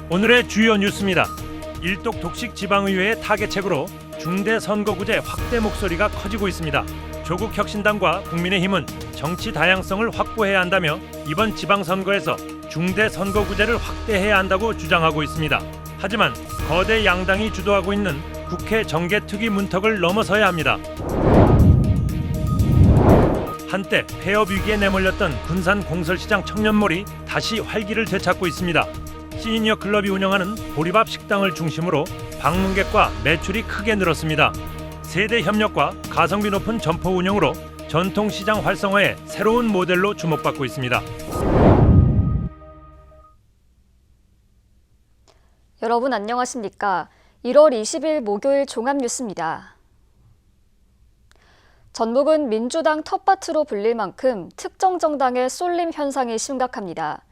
오늘의 주요 뉴스입니다. 일독 독식 지방의회의 타개책으로 중대 선거구제 확대 목소리가 커지고 있습니다. 조국 혁신당과 국민의힘은 정치 다양성을 확보해야 한다며 이번 지방선거에서 중대 선거구제를 확대해야 한다고 주장하고 있습니다. 하지만 거대 양당이 주도하고 있는 국회 정개특위 문턱을 넘어서야 합니다. 한때 폐업 위기에 내몰렸던 군산 공설시장 청년몰이 다시 활기를 되찾고 있습니다. 시니어 클럽이 운영하는 보리밥 식당을 중심으로 방문객과 매출이 크게 늘었습니다. 세대 협력과 가성비 높은 점포 운영으로 전통시장 활성화에 새로운 모델로 주목받고 있습니다. 여러분 안녕하십니까? 1월 20일 목요일 종합뉴스입니다. 전북은 민주당 텃밭으로 불릴 만큼 특정 정당의 쏠림 현상이 심각합니다.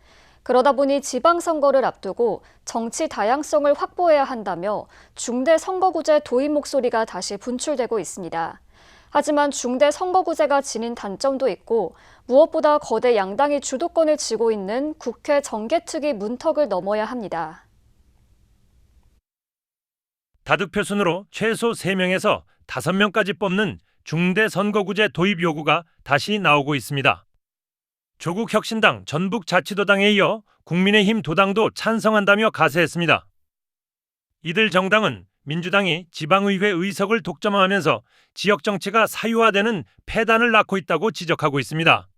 그러다 보니 지방선거를 앞두고 정치 다양성을 확보해야 한다며 중대 선거구제 도입 목소리가 다시 분출되고 있습니다. 하지만 중대 선거구제가 지닌 단점도 있고 무엇보다 거대 양당이 주도권을 쥐고 있는 국회 정개특위 문턱을 넘어야 합니다. 다득표 순으로 최소 3명에서 5명까지 뽑는 중대 선거구제 도입 요구가 다시 나오고 있습니다. 조국 혁신당 전북자치도당에 이어 국민의힘 도당도 찬성한다며 가세했습니다. 이들 정당은 민주당이 지방의회 의석을 독점하면서 지역정치가 사유화되는 폐단을 낳고 있다고 지적하고 있습니다.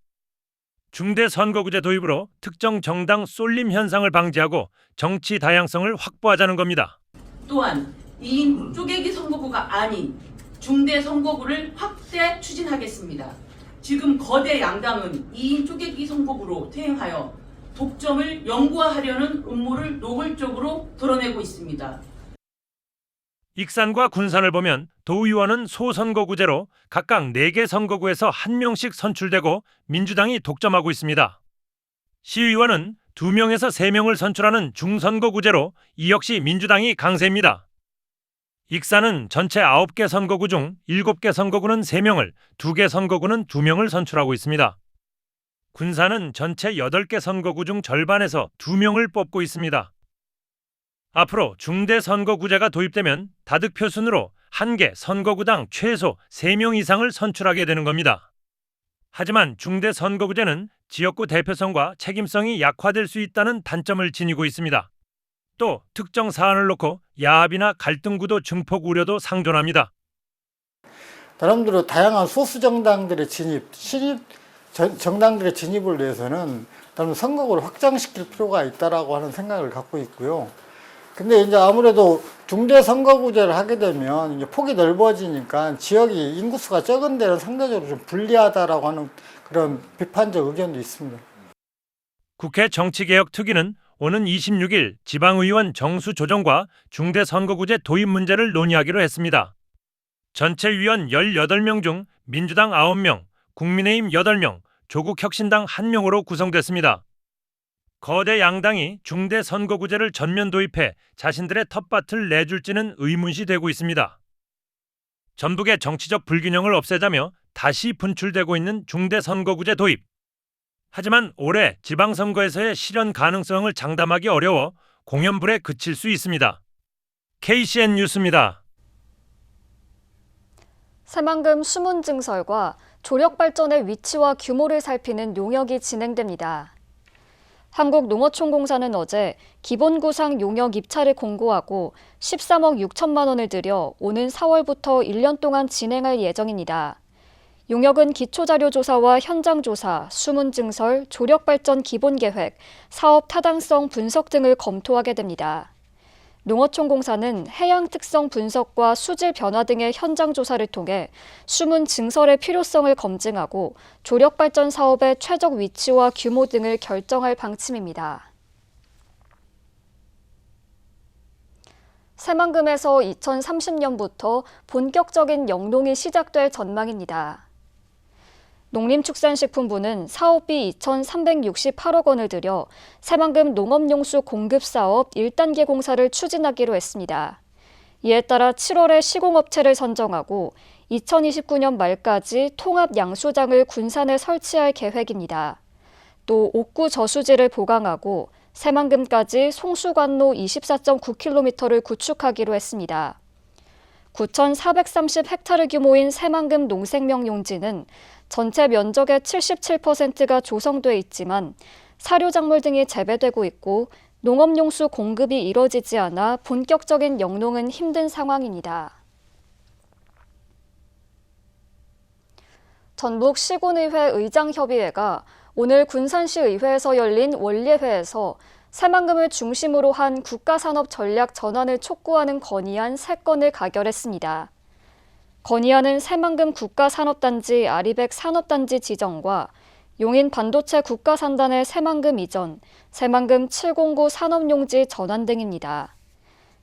중대 선거구제 도입으로 특정 정당 쏠림 현상을 방지하고 정치 다양성을 확보하자는 겁니다. 또한 2인 쪼개기 선거구가 아닌 중대 선거구를 확대 추진하겠습니다. 지금 거대 양당은 2인 쪼개기 선거구로 퇴행하여 독점을 영구화하려는 음모를 노골적으로 드러내고 있습니다. 익산과 군산을 보면 도의원은 소선거구제로 각각 4개 선거구에서 1명씩 선출되고 민주당이 독점하고 있습니다. 시의원은 2명에서 3명을 선출하는 중선거구제로 이 역시 민주당이 강세입니다. 익산은 전체 9개 선거구 중 7개 선거구는 3명을, 2개 선거구는 2명을 선출하고 있습니다. 군산은 전체 8개 선거구 중 절반에서 2명을 뽑고 있습니다. 앞으로 중대 선거구제가 도입되면 다득표 순으로 1개 선거구당 최소 3명 이상을 선출하게 되는 겁니다. 하지만 중대 선거구제는 지역구 대표성과 책임성이 약화될 수 있다는 단점을 지니고 있습니다. 또 특정 사안을 놓고 야합이나 갈등 구도 증폭 우려도 상존합니다. 나름대로 다양한 소수 정당들의 정당들의 진입을 위해서는 선거구를 확장시킬 필요가 있다라고 하는 생각을 갖고 있고요. 근데 이제 아무래도 중대 선거구제를 하게 되면 이제 폭이 넓어지니까 지역이 인구수가 적은 데는 상대적으로 좀 불리하다라고 하는 그런 비판적 의견도 있습니다. 국회 정치개혁특위는 오는 26일 지방의원 정수 조정과 중대 선거구제 도입 문제를 논의하기로 했습니다. 전체 위원 18명 중 민주당 9명, 국민의힘 8명, 조국 혁신당 1명으로 구성됐습니다. 거대 양당이 중대 선거구제를 전면 도입해 자신들의 텃밭을 내줄지는 의문시되고 있습니다. 전북의 정치적 불균형을 없애자며 다시 분출되고 있는 중대 선거구제 도입. 하지만 올해 지방선거에서의 실현 가능성을 장담하기 어려워 공연불에 그칠 수 있습니다. KCN 뉴스입니다. 새만금 수문증설과 조력발전의 위치와 규모를 살피는 용역이 진행됩니다. 한국농어촌공사는 어제 기본구상 용역 입찰을 공고하고 13억 6천만 원을 들여 오는 4월부터 1년 동안 진행할 예정입니다. 용역은 기초자료조사와 현장조사, 수문증설, 조력발전 기본계획, 사업 타당성 분석 등을 검토하게 됩니다. 농어촌공사는 해양 특성 분석과 수질 변화 등의 현장조사를 통해 수문증설의 필요성을 검증하고 조력발전 사업의 최적 위치와 규모 등을 결정할 방침입니다. 새만금에서 2030년부터 본격적인 영농이 시작될 전망입니다. 농림축산식품부는 사업비 2,368억 원을 들여 새만금 농업용수 공급사업 1단계 공사를 추진하기로 했습니다. 이에 따라 7월에 시공업체를 선정하고 2029년 말까지 통합 양수장을 군산에 설치할 계획입니다. 또 옥구 저수지를 보강하고 새만금까지 송수관로 24.9km를 구축하기로 했습니다. 9,430헥타르 규모인 새만금 농생명 용지는 전체 면적의 77%가 조성돼 있지만 사료작물 등이 재배되고 있고 농업용수 공급이 이뤄지지 않아 본격적인 영농은 힘든 상황입니다. 전북 시군의회 의장협의회가 오늘 군산시 의회에서 열린 원례회에서 새만금을 중심으로 한 국가산업 전략 전환을 촉구하는 건의안 3건을 가결했습니다. 건의안은 새만금 국가산업단지 아리백 산업단지 지정과 용인 반도체 국가산단의 새만금 이전, 새만금 709 산업용지 전환 등입니다.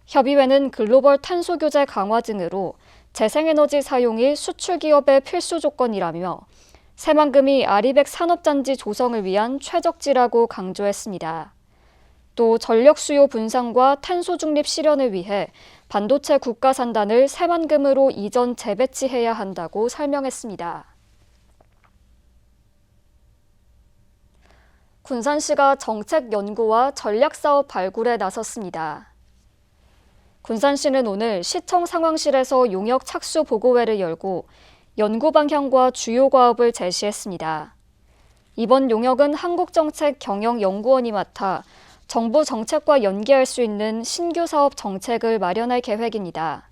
협의회는 글로벌 탄소 규제 강화 등으로 재생에너지 사용이 수출 기업의 필수 조건이라며 새만금이 아리백 산업단지 조성을 위한 최적지라고 강조했습니다. 또 전력 수요 분산과 탄소 중립 실현을 위해 반도체 국가산단을 새만금으로 이전 재배치해야 한다고 설명했습니다. 군산시가 정책 연구와 전략사업 발굴에 나섰습니다. 군산시는 오늘 시청 상황실에서 용역 착수 보고회를 열고 연구 방향과 주요 과업을 제시했습니다. 이번 용역은 한국정책경영연구원이 맡아 정부 정책과 연계할 수 있는 신규 사업 정책을 마련할 계획입니다.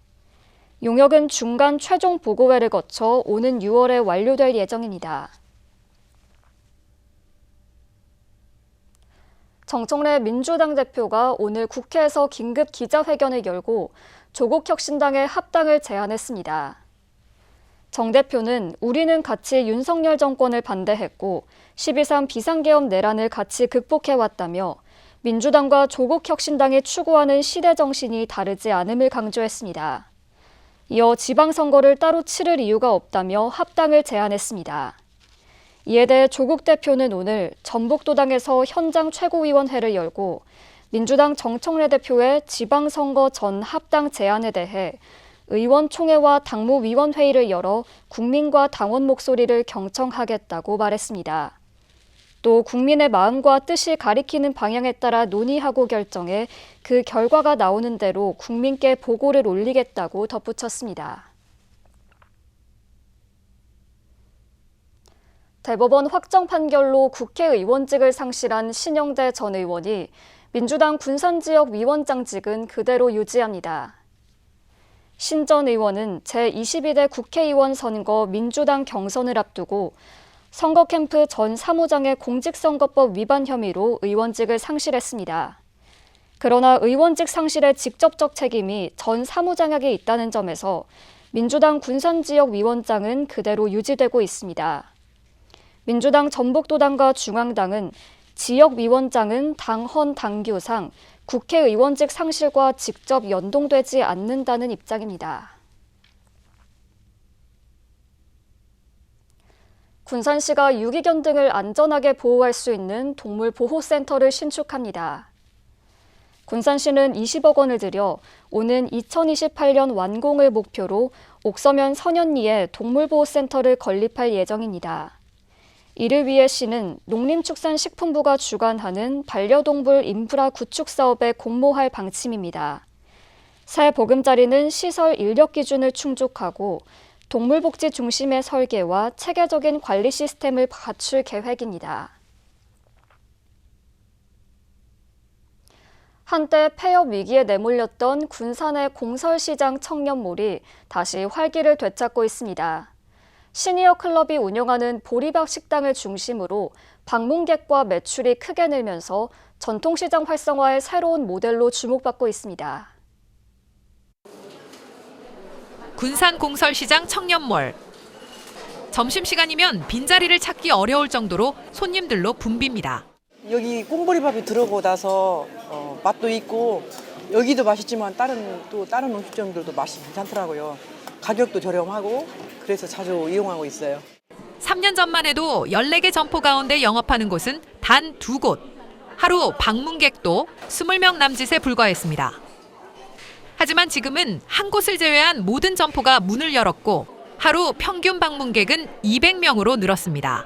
용역은 중간 최종 보고회를 거쳐 오는 6월에 완료될 예정입니다. 정청래 민주당 대표가 오늘 국회에서 긴급 기자회견을 열고 조국혁신당의 합당을 제안했습니다. 정 대표는 우리는 같이 윤석열 정권을 반대했고 12.3 비상계엄 내란을 같이 극복해왔다며 민주당과 조국혁신당이 추구하는 시대 정신이 다르지 않음을 강조했습니다. 이어 지방선거를 따로 치를 이유가 없다며 합당을 제안했습니다. 이에 대해 조국 대표는 오늘 전북도당에서 현장 최고위원회를 열고 민주당 정청래 대표의 지방선거 전 합당 제안에 대해 의원총회와 당무위원회의를 열어 국민과 당원 목소리를 경청하겠다고 말했습니다. 또 국민의 마음과 뜻이 가리키는 방향에 따라 논의하고 결정해 그 결과가 나오는 대로 국민께 보고를 올리겠다고 덧붙였습니다. 대법원 확정 판결로 국회의원직을 상실한 신영대 전 의원이 민주당 군산지역 위원장직은 그대로 유지합니다. 신 전 의원은 제22대 국회의원 선거 민주당 경선을 앞두고 선거 캠프 전 사무장의 공직선거법 위반 혐의로 의원직을 상실했습니다. 그러나 의원직 상실의 직접적 책임이 전 사무장에게 있다는 점에서 민주당 군산지역 위원장은 그대로 유지되고 있습니다. 민주당 전북도당과 중앙당은 지역위원장은 당헌 당규상 국회의원직 상실과 직접 연동되지 않는다는 입장입니다. 군산시가 유기견 등을 안전하게 보호할 수 있는 동물보호센터를 신축합니다. 군산시는 20억 원을 들여 오는 2028년 완공을 목표로 옥서면 선현리에 동물보호센터를 건립할 예정입니다. 이를 위해 시는 농림축산식품부가 주관하는 반려동물 인프라 구축 사업에 공모할 방침입니다. 새 보금자리는 시설 인력 기준을 충족하고 동물복지 중심의 설계와 체계적인 관리 시스템을 갖출 계획입니다. 한때 폐업 위기에 내몰렸던 군산의 공설시장 청년몰이 다시 활기를 되찾고 있습니다. 시니어 클럽이 운영하는 보리밥 식당을 중심으로 방문객과 매출이 크게 늘면서 전통시장 활성화의 새로운 모델로 주목받고 있습니다. 군산 공설시장 청년몰. 점심시간이면 빈자리를 찾기 어려울 정도로 손님들로 붐빕니다. 여기 꽁보리밥이 들어오고 나서 맛도 있고 여기도 맛있지만 다른 음식점들도 맛이 괜찮더라고요. 가격도 저렴하고 그래서 자주 이용하고 있어요. 3년 전만 해도 14개 점포 가운데 영업하는 곳은 단 2곳. 하루 방문객도 20명 남짓에 불과했습니다. 하지만 지금은 한 곳을 제외한 모든 점포가 문을 열었고 하루 평균 방문객은 200명으로 늘었습니다.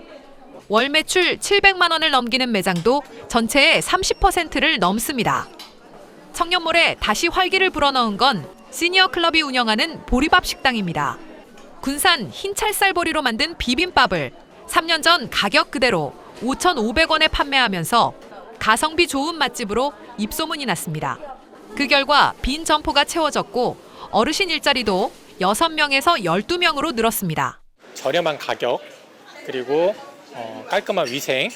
월 매출 700만 원을 넘기는 매장도 전체의 30%를 넘습니다. 청년몰에 다시 활기를 불어넣은 건 시니어 클럽이 운영하는 보리밥 식당입니다. 군산 흰찰쌀보리로 만든 비빔밥을 3년 전 가격 그대로 5,500원에 판매하면서 가성비 좋은 맛집으로 입소문이 났습니다. 그 결과 빈 점포가 채워졌고 어르신 일자리도 6명에서 12명으로 늘었습니다. 저렴한 가격, 그리고 깔끔한 위생,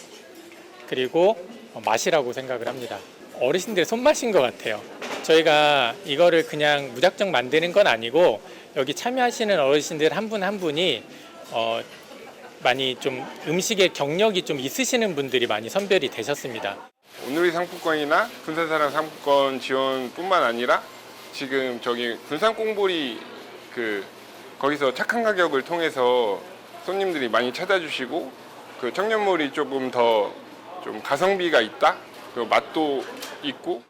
그리고 맛이라고 생각을 합니다. 어르신들의 손맛인 것 같아요. 저희가 이거를 그냥 무작정 만드는 건 아니고 여기 참여하시는 어르신들 한 분 한 분이 많이 좀 음식의 경력이 좀 있으시는 분들이 많이 선별이 되셨습니다. 온누리 상품권이나 군산사랑 상품권 지원뿐만 아니라 지금 저기 군산 꽁보리 거기서 착한 가격을 통해서 손님들이 많이 찾아주시고 그 청년몰이 조금 더 좀 가성비가 있다, 그리고 맛도 있고.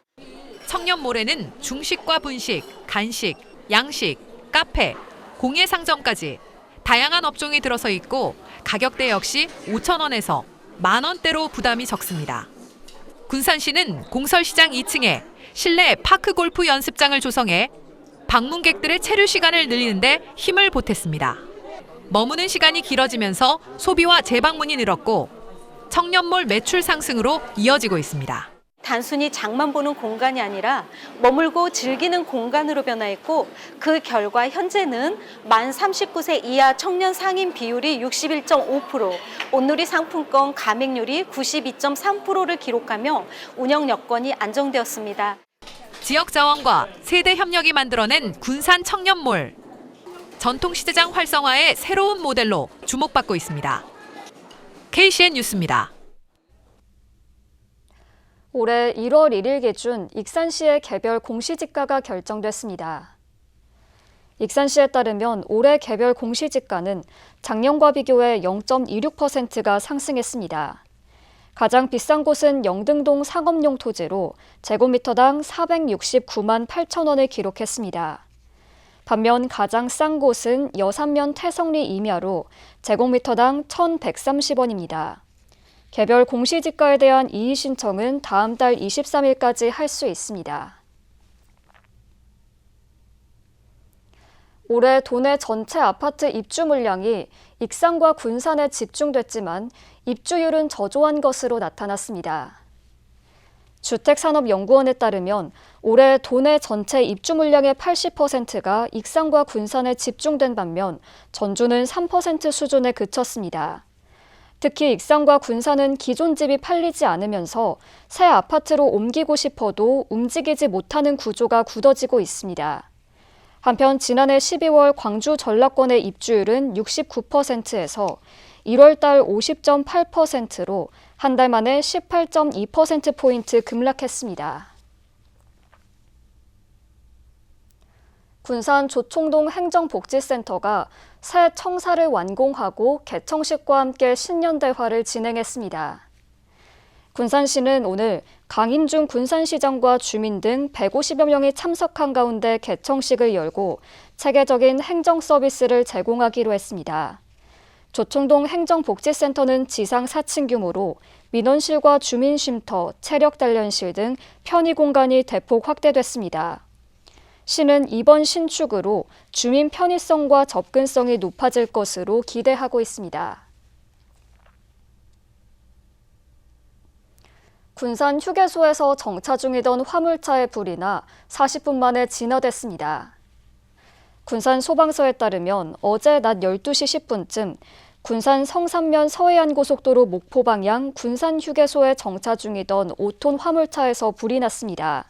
청년몰에는 중식과 분식, 간식, 양식, 카페, 공예 상점까지 다양한 업종이 들어서 있고 가격대 역시 5,000원에서 10,000원대로 부담이 적습니다. 군산시는 공설시장 2층에 실내 파크 골프 연습장을 조성해 방문객들의 체류 시간을 늘리는데 힘을 보탰습니다. 머무는 시간이 길어지면서 소비와 재방문이 늘었고 청년몰 매출 상승으로 이어지고 있습니다. 단순히 장만 보는 공간이 아니라 머물고 즐기는 공간으로 변화했고 그 결과 현재는 만 39세 이하 청년 상인 비율이 61.5%, 온누리 상품권 가맹률이 92.3%를 기록하며 운영 여건이 안정되었습니다. 지역 자원과 세대 협력이 만들어낸 군산 청년몰. 전통시장 활성화의 새로운 모델로 주목받고 있습니다. KCN 뉴스입니다. 올해 1월 1일 기준 익산시의 개별 공시지가가 결정됐습니다. 익산시에 따르면 올해 개별 공시지가는 작년과 비교해 0.26%가 상승했습니다. 가장 비싼 곳은 영등동 상업용 토지로 제곱미터당 469만 8천 원을 기록했습니다. 반면 가장 싼 곳은 여산면 태성리 임야로 제곱미터당 1,130원입니다. 개별 공시지가에 대한 이의 신청은 다음 달 23일까지 할 수 있습니다. 올해 도내 전체 아파트 입주 물량이 익산과 군산에 집중됐지만 입주율은 저조한 것으로 나타났습니다. 주택산업연구원에 따르면 올해 도내 전체 입주 물량의 80%가 익산과 군산에 집중된 반면 전주는 3% 수준에 그쳤습니다. 특히 익산과 군산은 기존 집이 팔리지 않으면서 새 아파트로 옮기고 싶어도 움직이지 못하는 구조가 굳어지고 있습니다. 한편 지난해 12월 광주 전라권의 입주율은 69%에서 1월 달 50.8%로 한 달 만에 18.2%포인트 급락했습니다. 군산 조총동 행정복지센터가 새 청사를 완공하고 개청식과 함께 신년대화를 진행했습니다. 군산시는 오늘 강인중 군산시장과 주민 등 150여 명이 참석한 가운데 개청식을 열고 체계적인 행정 서비스를 제공하기로 했습니다. 조총동 행정복지센터는 지상 4층 규모로 민원실과 주민쉼터, 체력단련실 등 편의 공간이 대폭 확대됐습니다. 시는 이번 신축으로 주민 편의성과 접근성이 높아질 것으로 기대하고 있습니다. 군산 휴게소에서 정차 중이던 화물차에 불이 나 40분 만에 진화됐습니다. 군산 소방서에 따르면 어제 낮 12시 10분쯤 군산 성산면 서해안 고속도로 목포 방향 군산 휴게소에 정차 중이던 5톤 화물차에서 불이 났습니다.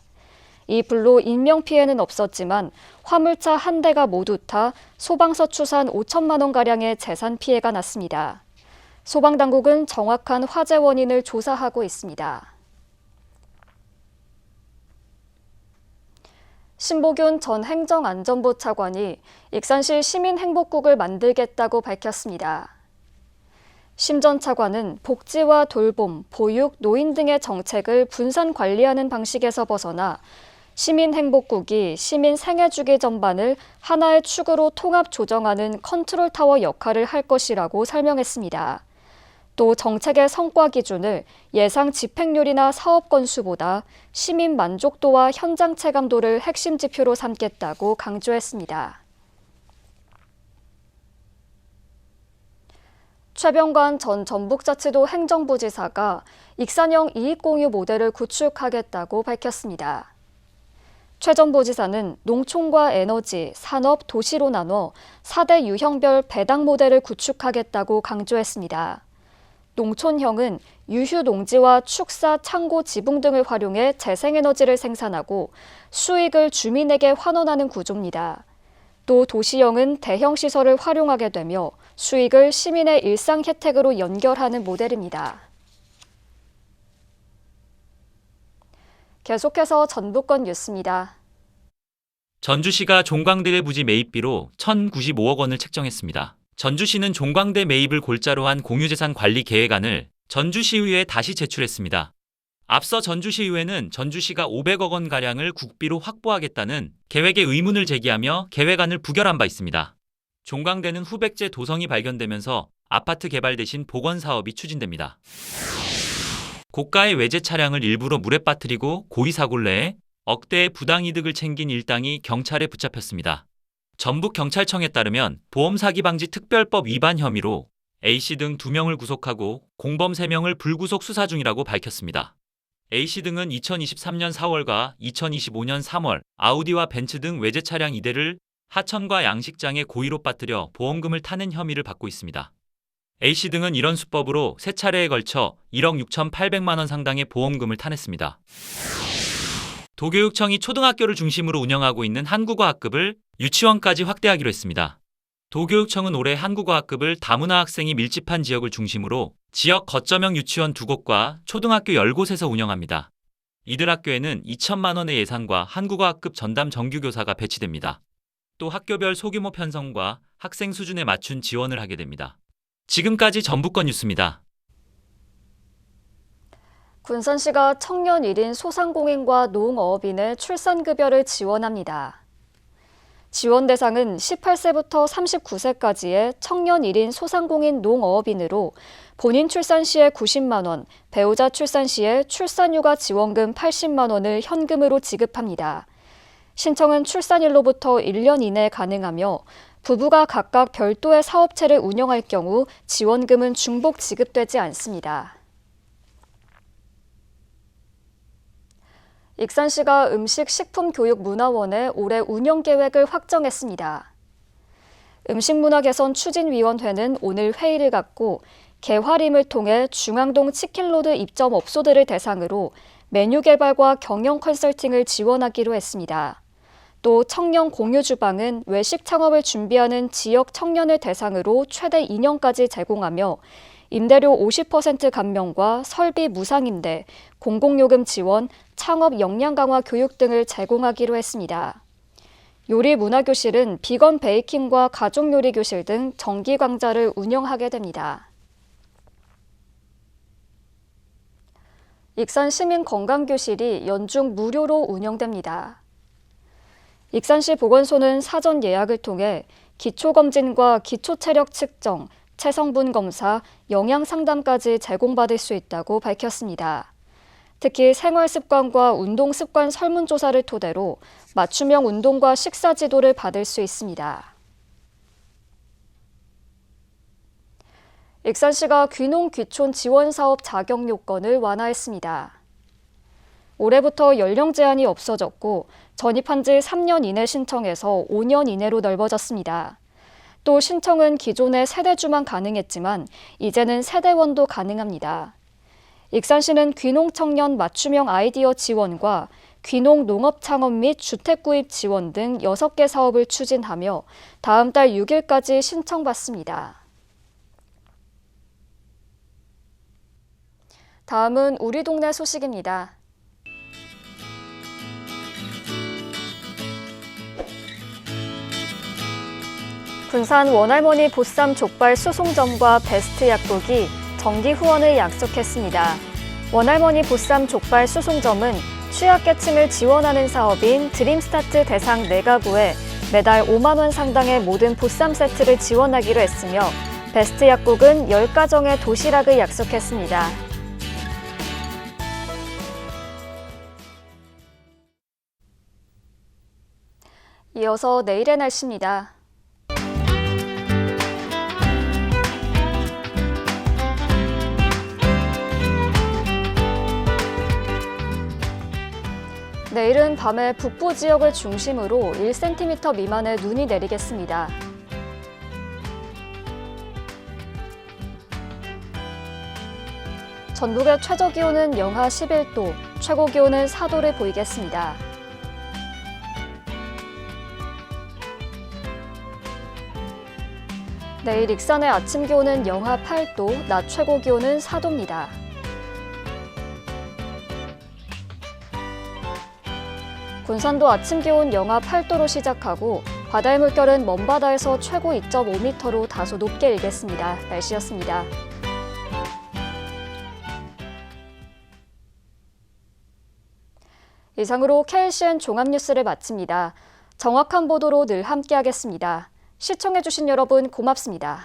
이 불로 인명피해는 없었지만 화물차 한 대가 모두 타 소방서 추산 5천만 원가량의 재산 피해가 났습니다. 소방당국은 정확한 화재 원인을 조사하고 있습니다. 신보균 전 행정안전부 차관이 익산시 시민행복국을 만들겠다고 밝혔습니다. 심 전 차관은 복지와 돌봄, 보육, 노인 등의 정책을 분산 관리하는 방식에서 벗어나 시민행복국이 시민 생애주기 전반을 하나의 축으로 통합 조정하는 컨트롤타워 역할을 할 것이라고 설명했습니다. 또 정책의 성과 기준을 예상 집행률이나 사업 건수보다 시민 만족도와 현장 체감도를 핵심 지표로 삼겠다고 강조했습니다. 최병관 전 전북자치도 행정부지사가 익산형 이익공유 모델을 구축하겠다고 밝혔습니다. 최 전 부지사는 농촌과 에너지, 산업, 도시로 나눠 4대 유형별 배당 모델을 구축하겠다고 강조했습니다. 농촌형은 유휴 농지와 축사, 창고, 지붕 등을 활용해 재생에너지를 생산하고 수익을 주민에게 환원하는 구조입니다. 또 도시형은 대형 시설을 활용하게 되며 수익을 시민의 일상 혜택으로 연결하는 모델입니다. 계속해서 전북권 뉴스입니다. 전주시가 종광대 부지 매입비로 1,095억 원을 책정했습니다. 전주시는 종광대 매입을 골자로 한 공유재산 관리 계획안을 전주시의회에 다시 제출했습니다. 앞서 전주시의회는 전주시가 500억 원가량을 국비로 확보하겠다는 계획에 의문을 제기하며 계획안을 부결한 바 있습니다. 종광대는 후백제 도성이 발견되면서 아파트 개발 대신 복원 사업이 추진됩니다. 고가의 외제 차량을 일부러 물에 빠뜨리고 고의 사고를 내 억대의 부당이득을 챙긴 일당이 경찰에 붙잡혔습니다. 전북경찰청에 따르면 보험사기방지 특별법 위반 혐의로 A씨 등 2명을 구속하고 공범 3명을 불구속 수사 중이라고 밝혔습니다. A씨 등은 2023년 4월과 2025년 3월 아우디와 벤츠 등 외제 차량 2대를 하천과 양식장에 고의로 빠뜨려 보험금을 타는 혐의를 받고 있습니다. A씨 등은 이런 수법으로 3차례에 걸쳐 1억 6,800만 원 상당의 보험금을 타냈습니다. 도교육청이 초등학교를 중심으로 운영하고 있는 한국어학급을 유치원까지 확대하기로 했습니다. 도교육청은 올해 한국어학급을 다문화 학생이 밀집한 지역을 중심으로 지역 거점형 유치원 2곳과 초등학교 10곳에서 운영합니다. 이들 학교에는 2천만 원의 예산과 한국어학급 전담 정규교사가 배치됩니다. 또 학교별 소규모 편성과 학생 수준에 맞춘 지원을 하게 됩니다. 지금까지 전북권 뉴스입니다. 군산시가 청년 1인 소상공인과 농어업인의 출산급여를 지원합니다. 지원 대상은 18세부터 39세까지의 청년 1인 소상공인 농어업인으로 본인 출산 시에 90만 원, 배우자 출산 시에 출산휴가 지원금 80만 원을 현금으로 지급합니다. 신청은 출산일로부터 1년 이내에 가능하며 부부가 각각 별도의 사업체를 운영할 경우 지원금은 중복 지급되지 않습니다. 익산시가 음식식품교육문화원의 올해 운영계획을 확정했습니다. 음식문화개선추진위원회는 오늘 회의를 갖고 개화림을 통해 중앙동 치킨로드 입점업소들을 대상으로 메뉴 개발과 경영 컨설팅을 지원하기로 했습니다. 또 청년 공유주방은 외식 창업을 준비하는 지역 청년을 대상으로 최대 2년까지 제공하며 임대료 50% 감면과 설비 무상임대, 공공요금 지원, 창업 역량 강화 교육 등을 제공하기로 했습니다. 요리문화교실은 비건 베이킹과 가족요리교실 등 정기 강좌를 운영하게 됩니다. 익산 시민건강교실이 연중 무료로 운영됩니다. 익산시 보건소는 사전 예약을 통해 기초검진과 기초체력 측정, 체성분 검사, 영양상담까지 제공받을 수 있다고 밝혔습니다. 특히 생활습관과 운동습관 설문조사를 토대로 맞춤형 운동과 식사 지도를 받을 수 있습니다. 익산시가 귀농귀촌 지원사업 자격 요건을 완화했습니다. 올해부터 연령 제한이 없어졌고 전입한 지 3년 이내 신청에서 5년 이내로 넓어졌습니다. 또 신청은 기존의 세대주만 가능했지만 이제는 세대원도 가능합니다. 익산시는 귀농청년 맞춤형 아이디어 지원과 귀농 농업 창업 및 주택 구입 지원 등 6개 사업을 추진하며 다음 달 6일까지 신청받습니다. 다음은 우리 동네 소식입니다. 군산 원할머니 보쌈 족발 수송점과 베스트 약국이 정기 후원을 약속했습니다. 원할머니 보쌈 족발 수송점은 취약계층을 지원하는 사업인 드림스타트 대상 4가구에 매달 5만 원 상당의 모든 보쌈 세트를 지원하기로 했으며 베스트 약국은 10가정의 도시락을 약속했습니다. 이어서 내일의 날씨입니다. 내일은 밤에 북부 지역을 중심으로 1cm 미만의 눈이 내리겠습니다. 전국의 최저기온은 영하 11도, 최고기온은 4도를 보이겠습니다. 내일 익산의 아침 기온은 영하 8도, 낮 최고 기온은 4도입니다. 군산도 아침 기온 영하 8도로 시작하고 바다의 물결은 먼바다에서 최고 2.5m로 다소 높게 일겠습니다. 날씨였습니다. 이상으로 KCN 종합뉴스를 마칩니다. 정확한 보도로 늘 함께하겠습니다. 시청해주신 여러분 고맙습니다.